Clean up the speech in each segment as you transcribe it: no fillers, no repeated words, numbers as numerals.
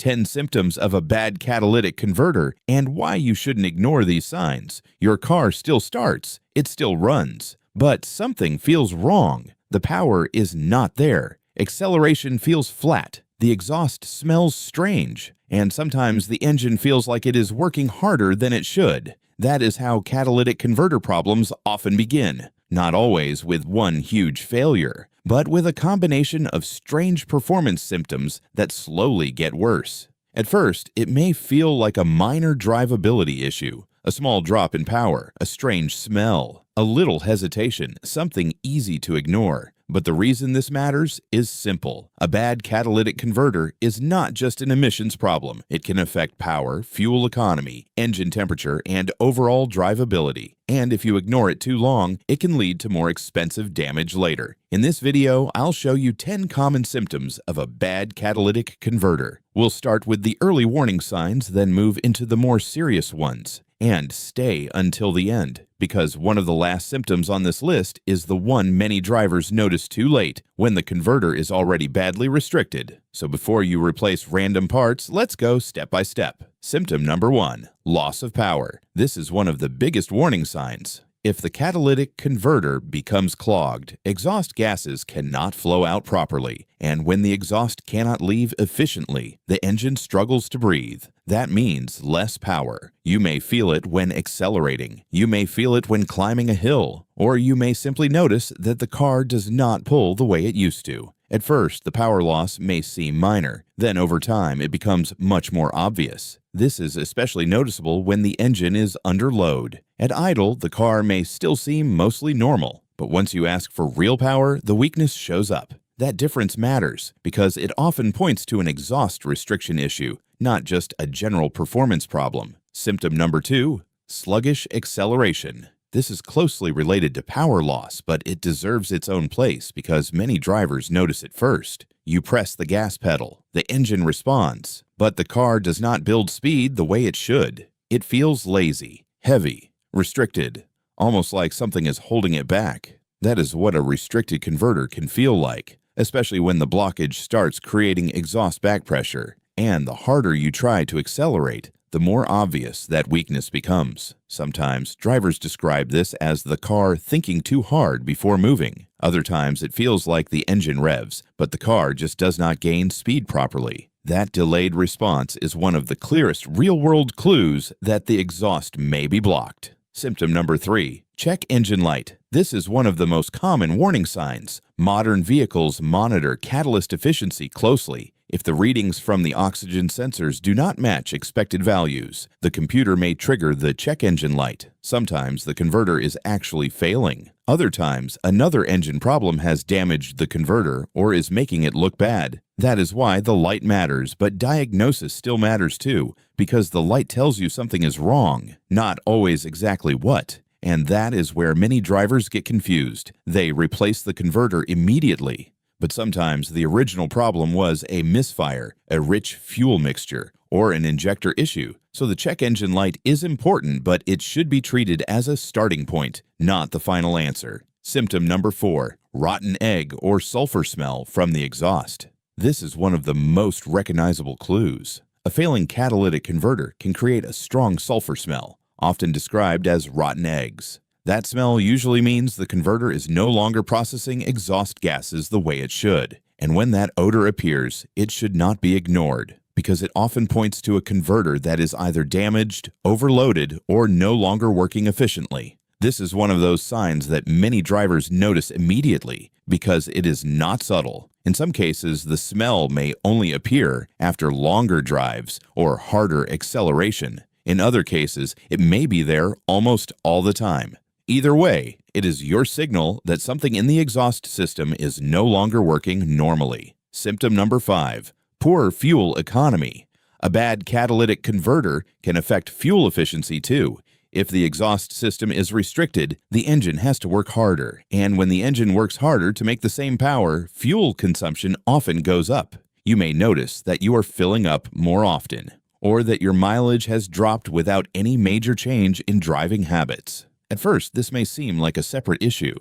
10 symptoms of a bad catalytic converter, and why you shouldn't ignore these signs. Your car still starts, it still runs, but something feels wrong. The power is not there. Acceleration feels flat. The exhaust smells strange, and sometimes the engine feels like it is working harder than it should. That is how catalytic converter problems often begin. Not always with one huge failure, but with a combination of strange performance symptoms that slowly get worse. At first, it may feel like a minor drivability issue, a small drop in power, a strange smell, a little hesitation, something easy to ignore. But the reason this matters is simple. A bad catalytic converter is not just an emissions problem. It can affect power, fuel economy, engine temperature, and overall drivability. And if you ignore it too long, it can lead to more expensive damage later. In this video, I'll show you 10 common symptoms of a bad catalytic converter. We'll start with the early warning signs, then move into the more serious ones. And stay until the end, because one of the last symptoms on this list is the one many drivers notice too late, when the converter is already badly restricted. So before you replace random parts, let's go step by step. Symptom number 1, loss of power. This is one of the biggest warning signs. If the catalytic converter becomes clogged, exhaust gases cannot flow out properly, and when the exhaust cannot leave efficiently, the engine struggles to breathe. That means less power. You may feel it when accelerating, you may feel it when climbing a hill, or you may simply notice that the car does not pull the way it used to. At first, the power loss may seem minor. Then over time, it becomes much more obvious. This is especially noticeable when the engine is under load. At idle, the car may still seem mostly normal, but once you ask for real power, the weakness shows up. That difference matters because it often points to an exhaust restriction issue, not just a general performance problem. Symptom number 2, sluggish acceleration. This is closely related to power loss, but it deserves its own place because many drivers notice it first. You press the gas pedal, the engine responds, but the car does not build speed the way it should. It feels lazy, heavy, restricted, almost like something is holding it back. That is what a restricted converter can feel like, especially when the blockage starts creating exhaust back pressure. And the harder you try to accelerate, the more obvious that weakness becomes. Sometimes drivers describe this as the car thinking too hard before moving. Other times it feels like the engine revs, but the car just does not gain speed properly. That delayed response is one of the clearest real-world clues that the exhaust may be blocked. Symptom number 3, check engine light. This is one of the most common warning signs. Modern vehicles monitor catalyst efficiency closely. If the readings from the oxygen sensors do not match expected values, the computer may trigger the check engine light. Sometimes the converter is actually failing. Other times, another engine problem has damaged the converter or is making it look bad. That is why the light matters, but diagnosis still matters too, because the light tells you something is wrong, not always exactly what. And that is where many drivers get confused. They replace the converter immediately. But sometimes the original problem was a misfire, a rich fuel mixture, or an injector issue. So the check engine light is important, but it should be treated as a starting point, not the final answer. Symptom number 4, rotten egg or sulfur smell from the exhaust. This is one of the most recognizable clues. A failing catalytic converter can create a strong sulfur smell, often described as rotten eggs. That smell usually means the converter is no longer processing exhaust gases the way it should. And when that odor appears, it should not be ignored, because it often points to a converter that is either damaged, overloaded, or no longer working efficiently. This is one of those signs that many drivers notice immediately because it is not subtle. In some cases, the smell may only appear after longer drives or harder acceleration. In other cases, it may be there almost all the time. Either way, it is your signal that something in the exhaust system is no longer working normally. Symptom number 5, poor fuel economy. A bad catalytic converter can affect fuel efficiency too. If the exhaust system is restricted, the engine has to work harder. And when the engine works harder to make the same power, fuel consumption often goes up. You may notice that you are filling up more often, or that your mileage has dropped without any major change in driving habits. At first, this may seem like a separate issue,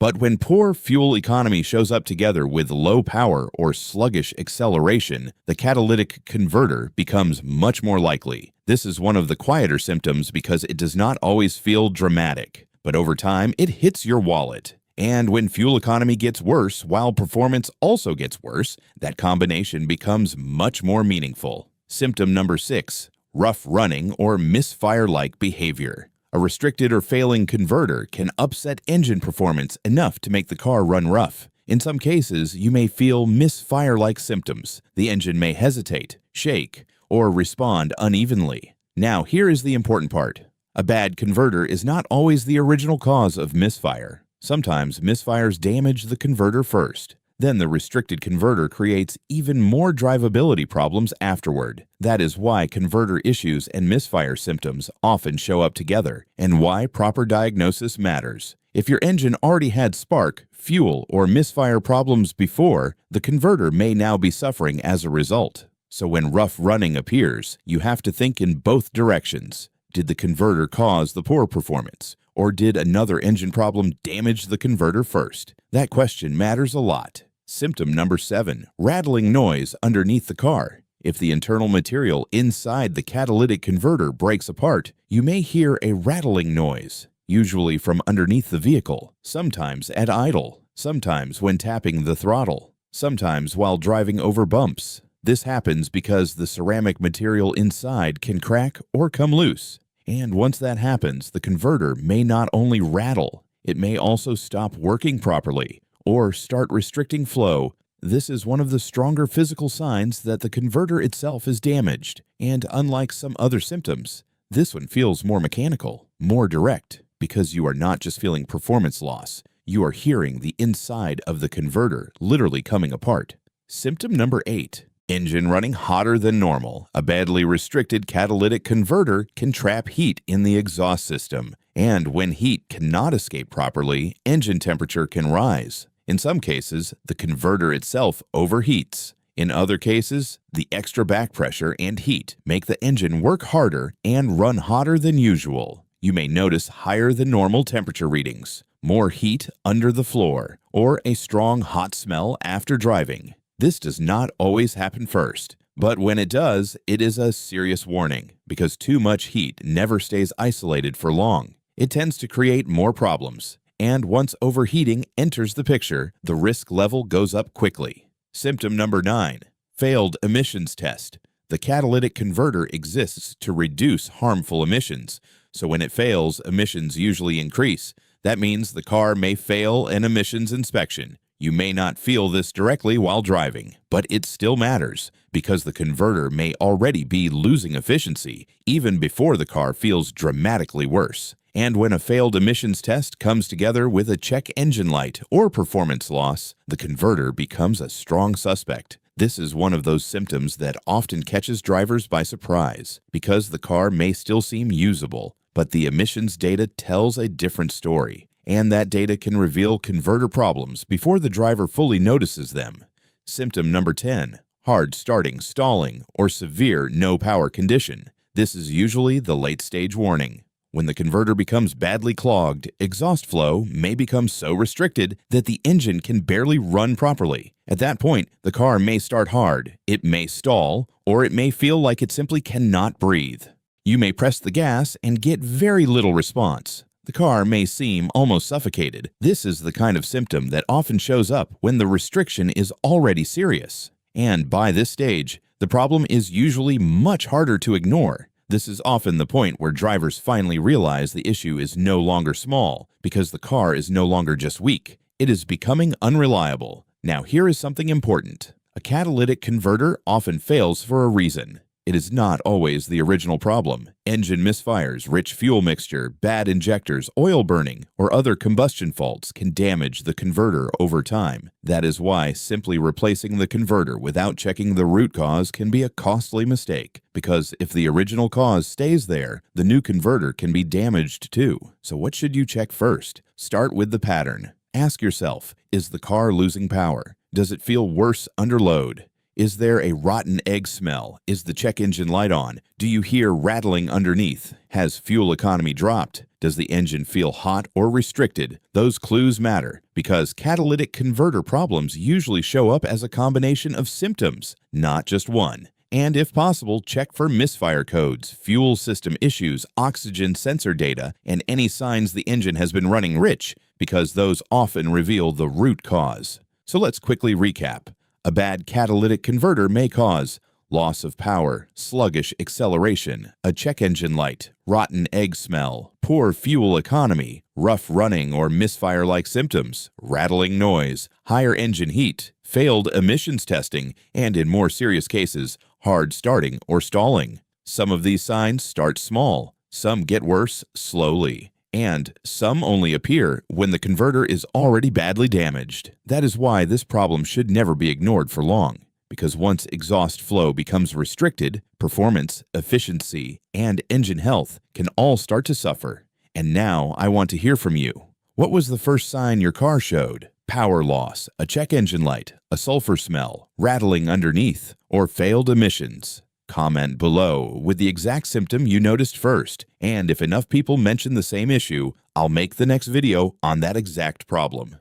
But when poor fuel economy shows up together with low power or sluggish acceleration, the catalytic converter becomes much more likely. This is one of the quieter symptoms because it does not always feel dramatic, but over time it hits your wallet. And when fuel economy gets worse while performance also gets worse, that combination becomes much more meaningful. Symptom number 6, rough running or misfire-like behavior. A restricted or failing converter can upset engine performance enough to make the car run rough. In some cases, you may feel misfire-like symptoms. The engine may hesitate, shake, or respond unevenly. Now, here is the important part. A bad converter is not always the original cause of misfire. Sometimes misfires damage the converter first. Then the restricted converter creates even more drivability problems afterward. That is why converter issues and misfire symptoms often show up together, and why proper diagnosis matters. If your engine already had spark, fuel, or misfire problems before, the converter may now be suffering as a result. So when rough running appears, you have to think in both directions. Did the converter cause the poor performance? Or did another engine problem damage the converter first? That question matters a lot. Symptom number 7, rattling noise underneath the car. If the internal material inside the catalytic converter breaks apart, you may hear a rattling noise, usually from underneath the vehicle, sometimes at idle, sometimes when tapping the throttle, sometimes while driving over bumps. This happens because the ceramic material inside can crack or come loose. And once that happens, the converter may not only rattle, it may also stop working properly or start restricting flow. This is one of the stronger physical signs that the converter itself is damaged. And unlike some other symptoms, this one feels more mechanical, more direct, because you are not just feeling performance loss. You are hearing the inside of the converter literally coming apart. Symptom number 8. Engine running hotter than normal. A badly restricted catalytic converter can trap heat in the exhaust system, and when heat cannot escape properly, engine temperature can rise. In some cases, the converter itself overheats. In other cases, the extra back pressure and heat make the engine work harder and run hotter than usual. You may notice higher than normal temperature readings, more heat under the floor, or a strong hot smell after driving. This does not always happen first, but when it does, it is a serious warning because too much heat never stays isolated for long. It tends to create more problems, and once overheating enters the picture, the risk level goes up quickly. Symptom number 9, failed emissions test. The catalytic converter exists to reduce harmful emissions, so when it fails, emissions usually increase. That means the car may fail an emissions inspection. You may not feel this directly while driving, but it still matters because the converter may already be losing efficiency even before the car feels dramatically worse. And when a failed emissions test comes together with a check engine light or performance loss, the converter becomes a strong suspect. This is one of those symptoms that often catches drivers by surprise because the car may still seem usable, but the emissions data tells a different story. And that data can reveal converter problems before the driver fully notices them. Symptom number 10, hard starting, stalling, or severe no power condition. This is usually the late stage warning. When the converter becomes badly clogged, exhaust flow may become so restricted that the engine can barely run properly. At that point, the car may start hard, it may stall, or it may feel like it simply cannot breathe. You may press the gas and get very little response. The car may seem almost suffocated. This is the kind of symptom that often shows up when the restriction is already serious. And by this stage, the problem is usually much harder to ignore. This is often the point where drivers finally realize the issue is no longer small because the car is no longer just weak. It is becoming unreliable. Now here is something important. A catalytic converter often fails for a reason. It is not always the original problem. Engine misfires, rich fuel mixture, bad injectors, oil burning, or other combustion faults can damage the converter over time. That is why simply replacing the converter without checking the root cause can be a costly mistake, because if the original cause stays there, the new converter can be damaged too. So what should you check first? Start with the pattern. Ask yourself, is the car losing power? Does it feel worse under load? Is there a rotten egg smell? Is the check engine light on? Do you hear rattling underneath? Has fuel economy dropped? Does the engine feel hot or restricted? Those clues matter because catalytic converter problems usually show up as a combination of symptoms, not just one. And if possible, check for misfire codes, fuel system issues, oxygen sensor data, and any signs the engine has been running rich, because those often reveal the root cause. So let's quickly recap. A bad catalytic converter may cause loss of power, sluggish acceleration, a check engine light, rotten egg smell, poor fuel economy, rough running or misfire-like symptoms, rattling noise, higher engine heat, failed emissions testing, and in more serious cases, hard starting or stalling. Some of these signs start small, some get worse slowly, and some only appear when the converter is already badly damaged. That is why this problem should never be ignored for long, because once exhaust flow becomes restricted, performance, efficiency, and engine health can all start to suffer. And now I want to hear from you. What was the first sign your car showed? Power loss, a check engine light, a sulfur smell, rattling underneath, or failed emissions? Comment below with the exact symptom you noticed first, and if enough people mention the same issue, I'll make the next video on that exact problem.